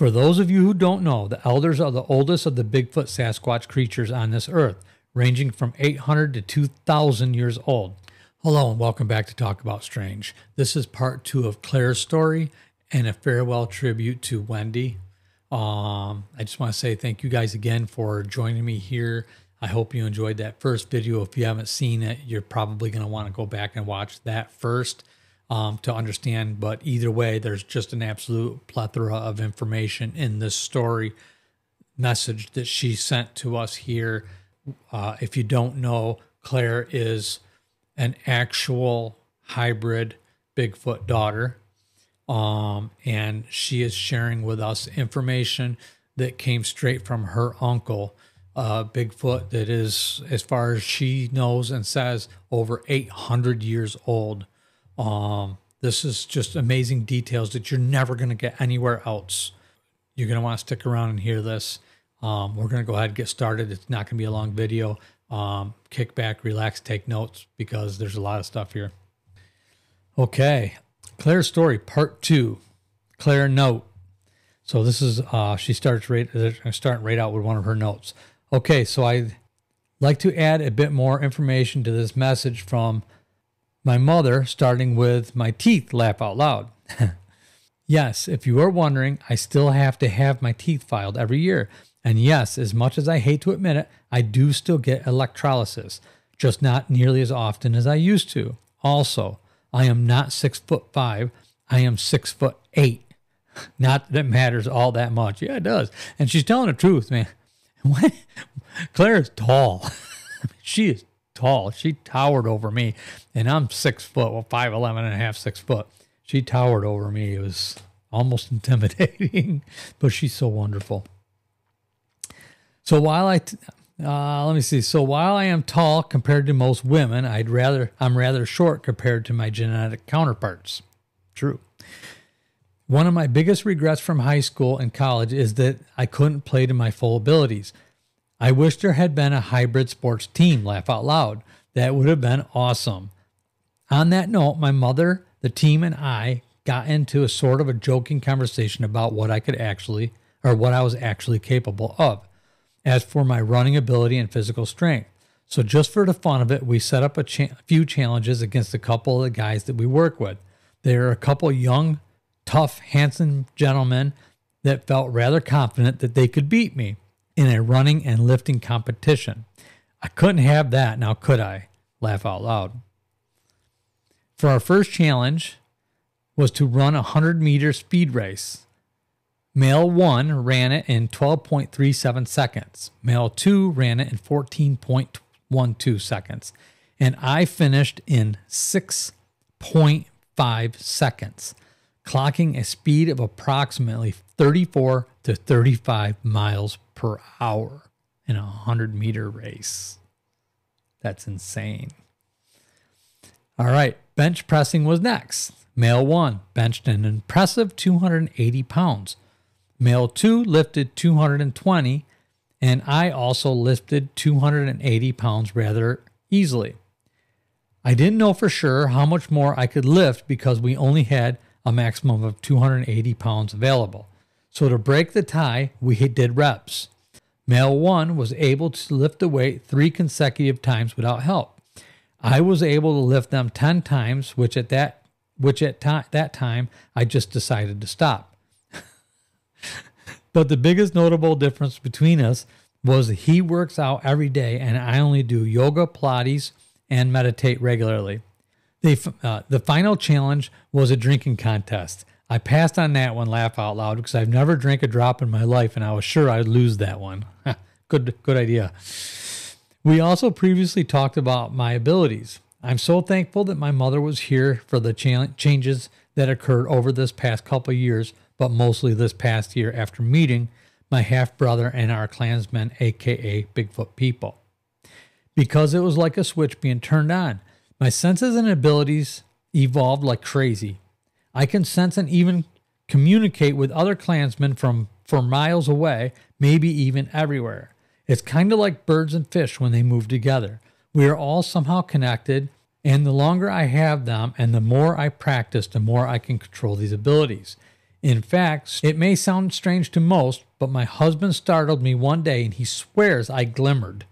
For those of you who don't know, the elders are the oldest of the Bigfoot Sasquatch creatures on this earth, ranging from 800 to 2,000 years old. Hello and welcome back to Talk About Strange. This is part 2 of Claire's story and a farewell tribute to Wendy. I just want to say thank you guys again for joining me here. I hope you enjoyed that first video. If you haven't seen it, you're probably going to want to go back and watch that first to understand. But either way, there's just an absolute plethora of information in this story message that she sent to us here. If you don't know, Claire is an actual hybrid Bigfoot daughter. And she is sharing with us information that came straight from her uncle, Bigfoot, that is, as far as she knows and says, over 800 years old. This is just amazing details that you're never going to get anywhere else. You're going to want to stick around and hear this. We're going to go ahead and get started. It's not going to be a long video. Kick back, relax, take notes, because there's a lot of stuff here. Okay. Claire's story, part 2. Claire note. So this is, she starts starting right out with one of her notes. Okay, so I'd like to add a bit more information to this message from my mother, starting with my teeth, laugh out loud. Yes, if you are wondering, I still have to have my teeth filed every year. And yes, as much as I hate to admit it, I do still get electrolysis, just not nearly as often as I used to. Also, I am not 6'5". I am 6'8". Not that it matters all that much. Yeah, it does. And she's telling the truth, man. Claire is tall. She is tall. She towered over me, and I'm 6 foot, well, 5'11" and a half, 6 foot. She towered over me. It was almost intimidating, but she's so wonderful. So while So while I am tall compared to most women, I'm rather short compared to my genetic counterparts. True. One of my biggest regrets from high school and college is that I couldn't play to my full abilities. I wish there had been a hybrid sports team, laugh out loud. That would have been awesome. On that note, my mother, the team, and I got into a sort of a joking conversation about what I was actually capable of. As for my running ability and physical strength. So just for the fun of it, we set up a few challenges against a couple of the guys that we work with. They are a couple young, tough, handsome gentlemen that felt rather confident that they could beat me in a running and lifting competition. I couldn't have that, now could I? Laugh out loud. For our first challenge was to run a 100-meter speed race. Male 1 ran it in 12.37 seconds. Male 2 ran it in 14.12 seconds. And I finished in 6.5 seconds, clocking a speed of approximately 34 to 35 miles per hour in a 100-meter race. That's insane. All right, bench pressing was next. Male 1 benched an impressive 280 pounds. Male 2 lifted 220, and I also lifted 280 pounds rather easily. I didn't know for sure how much more I could lift because we only had a maximum of 280 pounds available. So to break the tie, we did reps. Male 1 was able to lift the weight 3 consecutive times without help. I was able to lift them 10 times, which at that time I just decided to stop. But the biggest notable difference between us was that he works out every day and I only do yoga, Pilates, and meditate regularly. The final challenge was a drinking contest. I passed on that one, laugh out loud, because I've never drank a drop in my life and I was sure I'd lose that one. Good idea. We also previously talked about my abilities. I'm so thankful that my mother was here for the changes that occurred over this past couple of years, but mostly this past year after meeting my half-brother and our Klansmen, aka Bigfoot people. Because it was like a switch being turned on. My senses and abilities evolved like crazy. I can sense and even communicate with other Klansmen from miles away, maybe even everywhere. It's kind of like birds and fish when they move together. We are all somehow connected, and the longer I have them and the more I practice, the more I can control these abilities. In fact, it may sound strange to most, but my husband startled me one day and he swears I glimmered.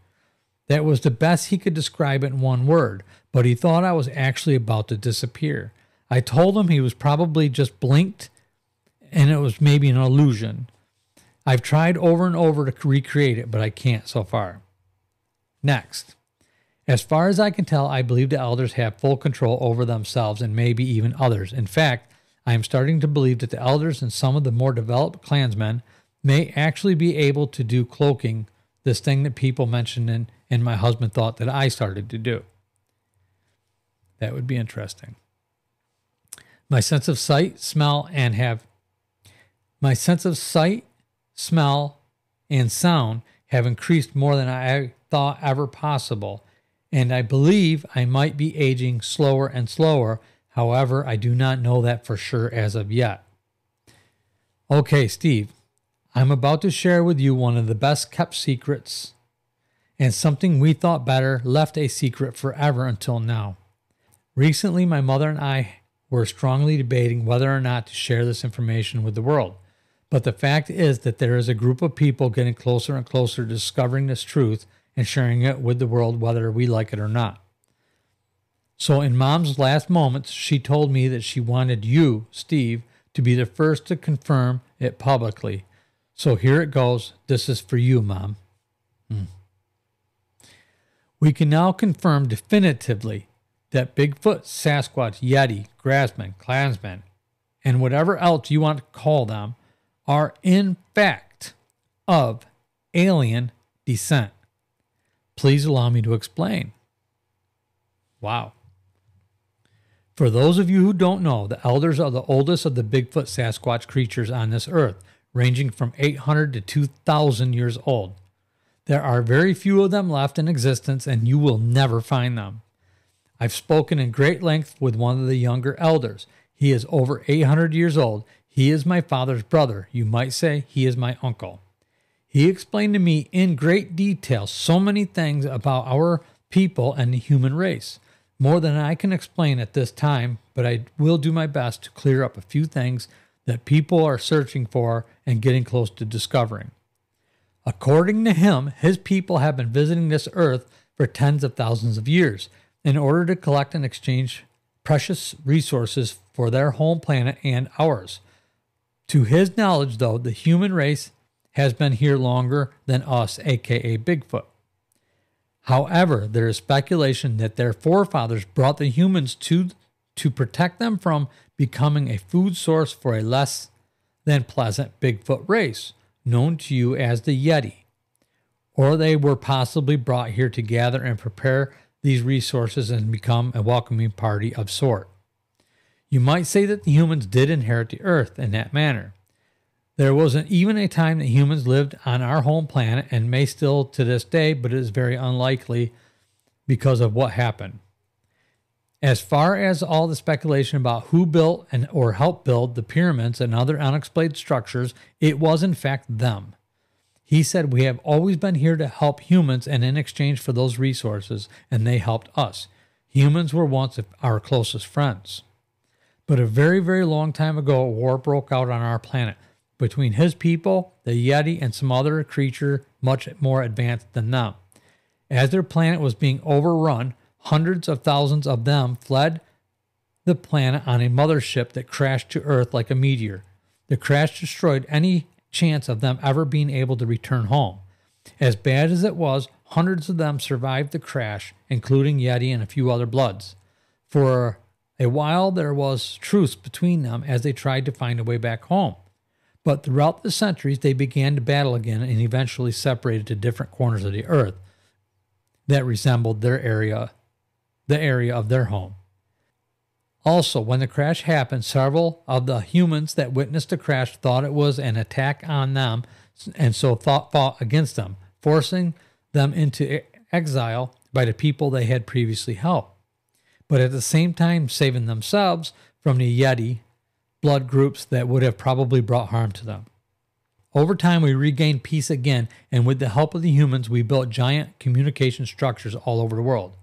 That was the best he could describe it in one word, but he thought I was actually about to disappear. I told him he was probably just blinked and it was maybe an illusion. I've tried over and over to recreate it, but I can't so far. Next. As far as I can tell, I believe the elders have full control over themselves and maybe even others. In fact, I am starting to believe that the elders and some of the more developed clansmen may actually be able to do cloaking, this thing that people mentioned and my husband thought that I started to do. That would be interesting. My sense of sight, smell, and sound have increased more than I thought ever possible, and I believe I might be aging slower and slower. However, I do not know that for sure as of yet. Okay, Steve, I'm about to share with you one of the best kept secrets and something we thought better left a secret forever until now. Recently, my mother and I were strongly debating whether or not to share this information with the world. But the fact is that there is a group of people getting closer and closer to discovering this truth and sharing it with the world whether we like it or not. So in Mom's last moments, she told me that she wanted you, Steve, to be the first to confirm it publicly. So here it goes. This is for you, Mom. We can now confirm definitively that Bigfoot, Sasquatch, Yeti, Grassman, Klansman, and whatever else you want to call them are in fact of alien descent. Please allow me to explain. Wow. For those of you who don't know, the elders are the oldest of the Bigfoot Sasquatch creatures on this earth, ranging from 800 to 2,000 years old. There are very few of them left in existence, and you will never find them. I've spoken in great length with one of the younger elders. He is over 800 years old. He is my father's brother. You might say he is my uncle. He explained to me in great detail so many things about our people and the human race. More than I can explain at this time, but I will do my best to clear up a few things that people are searching for and getting close to discovering. According to him, his people have been visiting this earth for tens of thousands of years in order to collect and exchange precious resources for their home planet and ours. To his knowledge, though, the human race has been here longer than us, aka Bigfoot. However, there is speculation that their forefathers brought the humans to protect them from becoming a food source for a less than pleasant Bigfoot race, known to you as the Yeti. Or they were possibly brought here to gather and prepare these resources and become a welcoming party of sort. You might say that the humans did inherit the earth in that manner. There wasn't even a time that humans lived on our home planet and may still to this day, but it is very unlikely because of what happened. As far as all the speculation about who built or helped build the pyramids and other unexplained structures, it was in fact them. He said, we have always been here to help humans, and in exchange for those resources, and they helped us. Humans were once our closest friends. But a very, very long time ago, a war broke out on our planet between his people, the Yeti, and some other creature much more advanced than them. As their planet was being overrun, hundreds of thousands of them fled the planet on a mothership that crashed to Earth like a meteor. The crash destroyed any chance of them ever being able to return home. As bad as it was, hundreds of them survived the crash, including Yeti and a few other bloods. For a while, there was truce between them as they tried to find a way back home. But throughout the centuries, they began to battle again and eventually separated to different corners of the earth that resembled the area of their home. Also, when the crash happened, several of the humans that witnessed the crash thought it was an attack on them and so fought against them, forcing them into exile by the people they had previously helped, but at the same time saving themselves from the Yeti blood groups that would have probably brought harm to them. Over time, we regained peace again, and with the help of the humans, we built giant communication structures all over the world.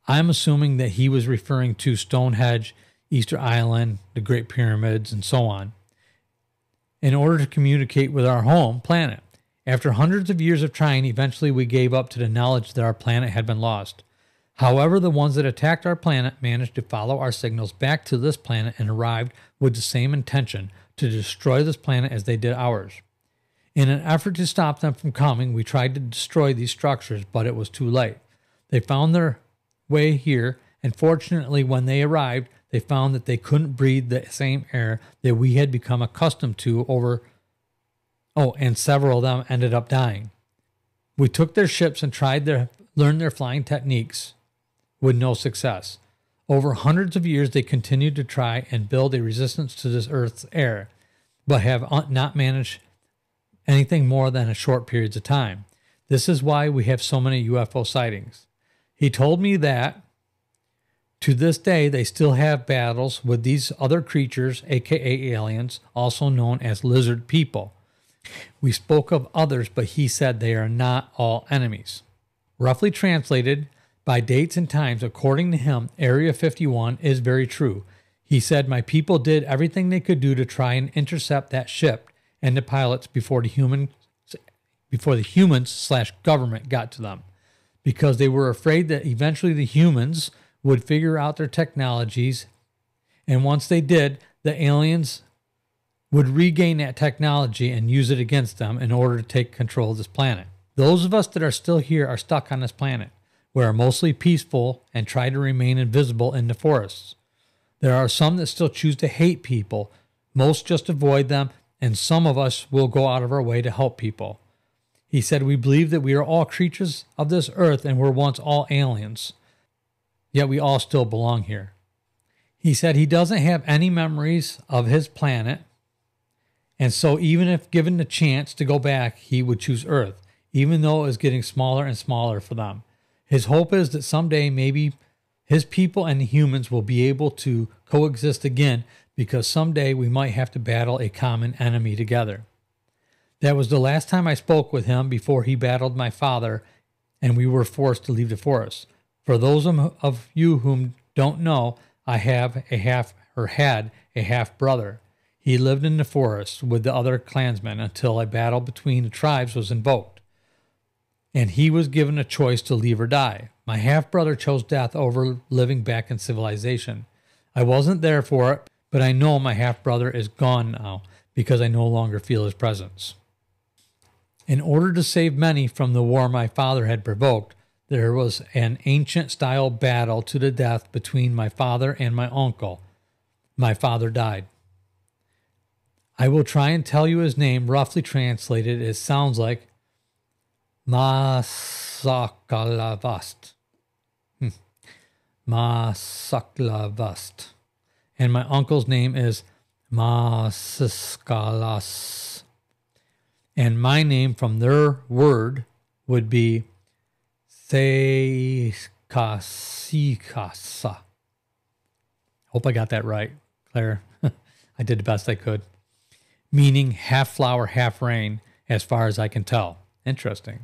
I'm assuming that he was referring to Stonehenge, Easter Island, the Great Pyramids, and so on. in order to communicate with our home planet. After hundreds of years of trying, eventually we gave up to the knowledge that our planet had been lost. However, the ones that attacked our planet managed to follow our signals back to this planet and arrived with the same intention, to destroy this planet as they did ours. In an effort to stop them from coming, we tried to destroy these structures, but it was too late. They found their way here, and fortunately, when they arrived, they found that they couldn't breathe the same air that we had become accustomed to and several of them ended up dying. We took their ships and tried to learn their flying techniques with no success. Over hundreds of years, they continued to try and build a resistance to this Earth's air, but have not managed anything more than a short periods of time. This is why we have so many UFO sightings. He told me that to this day, they still have battles with these other creatures, aka aliens, also known as lizard people. We spoke of others, but he said they are not all enemies. Roughly translated by dates and times, according to him, Area 51 is very true. He said, my people did everything they could do to try and intercept that ship and the pilots before the humans/government got to them, because they were afraid that eventually the humans would figure out their technologies, and once they did, the aliens would regain that technology and use it against them in order to take control of this planet. Those of us that are still here are stuck on this planet. We are mostly peaceful and try to remain invisible in the forests. There are some that still choose to hate people. Most just avoid them, and some of us will go out of our way to help people. He said, we believe that we are all creatures of this earth and were once all aliens, yet we all still belong here. He said he doesn't have any memories of his planet, and so even if given the chance to go back, he would choose Earth, even though it is getting smaller and smaller for them. His hope is that someday maybe his people and the humans will be able to coexist again, because someday we might have to battle a common enemy together. That was the last time I spoke with him before he battled my father and we were forced to leave the forest. For those of you whom don't know, I had a half brother. He lived in the forest with the other clansmen until a battle between the tribes was invoked, and he was given a choice to leave or die. My half-brother chose death over living back in civilization. I wasn't there for it, but I know my half-brother is gone now because I no longer feel his presence. In order to save many from the war my father had provoked, there was an ancient-style battle to the death between my father and my uncle. My father died. I will try and tell you his name. Roughly translated, it sounds like Masakalavast. Masakalavast. And my uncle's name is Masiskalas. And my name from their word would be Thekasikasa. Hope I got that right, Claire. I did the best I could. Meaning half flower, half rain, as far as I can tell. Interesting.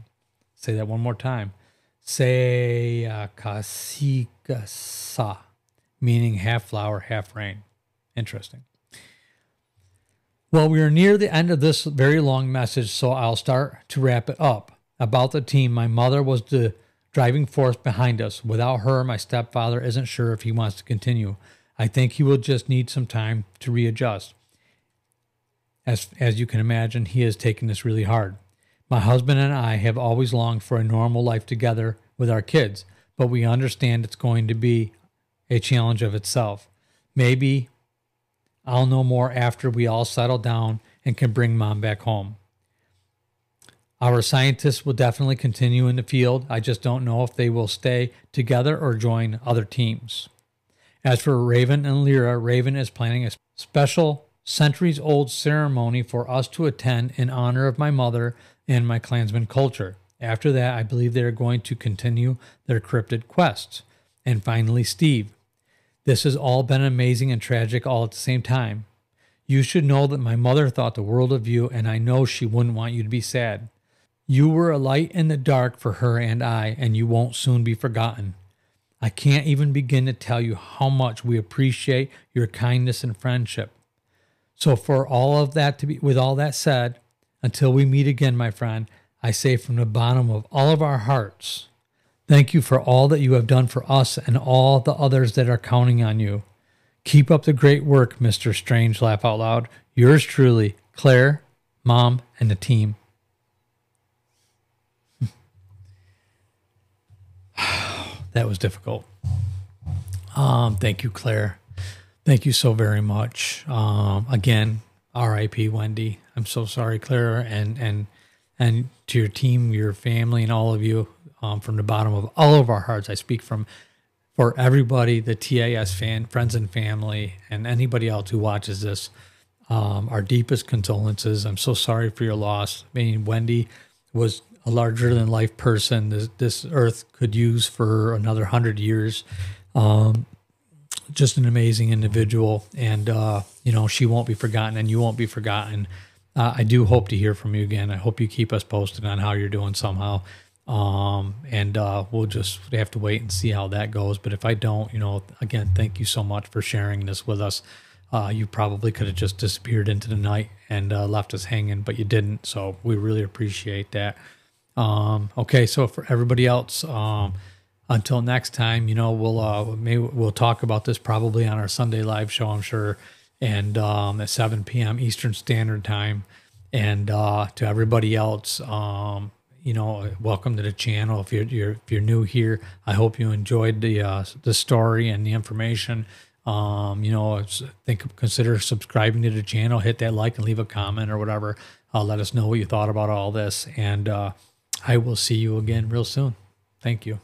Say that one more time. Thekasikasa. Meaning half flower, half rain. Interesting. Well, we are near the end of this very long message, so I'll start to wrap it up. About the team, my mother was the driving force behind us. Without her, my stepfather isn't sure if he wants to continue. I think he will just need some time to readjust. As you can imagine, he has taken this really hard. My husband and I have always longed for a normal life together with our kids, but we understand it's going to be a challenge of itself. Maybe I'll know more after we all settle down and can bring Mom back home. Our scientists will definitely continue in the field. I just don't know if they will stay together or join other teams. As for Raven and Lyra, Raven is planning a special centuries-old ceremony for us to attend in honor of my mother and my clansman culture. After that, I believe they are going to continue their cryptid quests. And finally, Steve. This has all been amazing and tragic all at the same time. You should know that my mother thought the world of you, and I know she wouldn't want you to be sad. You were a light in the dark for her and I, and you won't soon be forgotten. I can't even begin to tell you how much we appreciate your kindness and friendship. So for all of that with all that said, until we meet again, my friend, I say from the bottom of all of our hearts, thank you for all that you have done for us and all the others that are counting on you. Keep up the great work, Mr. Strange Laugh Out Loud. Yours truly, Claire, Mom, and the team. That was difficult. Thank you, Claire. Thank you so very much. Again, R.I.P. Wendy. I'm so sorry, Claire, and to your team, your family, and all of you. From the bottom of all of our hearts, I speak for everybody, the TAS friends and family, and anybody else who watches this. Our deepest condolences. I'm so sorry for your loss. I mean, Wendy was a larger than life person this earth could use for another 100 years. Just an amazing individual, and she won't be forgotten, and you won't be forgotten. I do hope to hear from you again. I hope you keep us posted on how you're doing somehow. We'll just have to wait and see how that goes. But if I don't, again, thank you so much for sharing this with us. You probably could have just disappeared into the night and left us hanging, but you didn't. So we really appreciate that. Okay, so for everybody else, until next time, we'll talk about this probably on our Sunday live show, I'm sure, and at 7 p.m. Eastern Standard Time. And to everybody else, welcome to the channel. If you're new here, I hope you enjoyed the story and the information. Consider subscribing to the channel, hit that like and leave a comment or whatever. Let us know what you thought about all this, and I will see you again real soon. Thank you.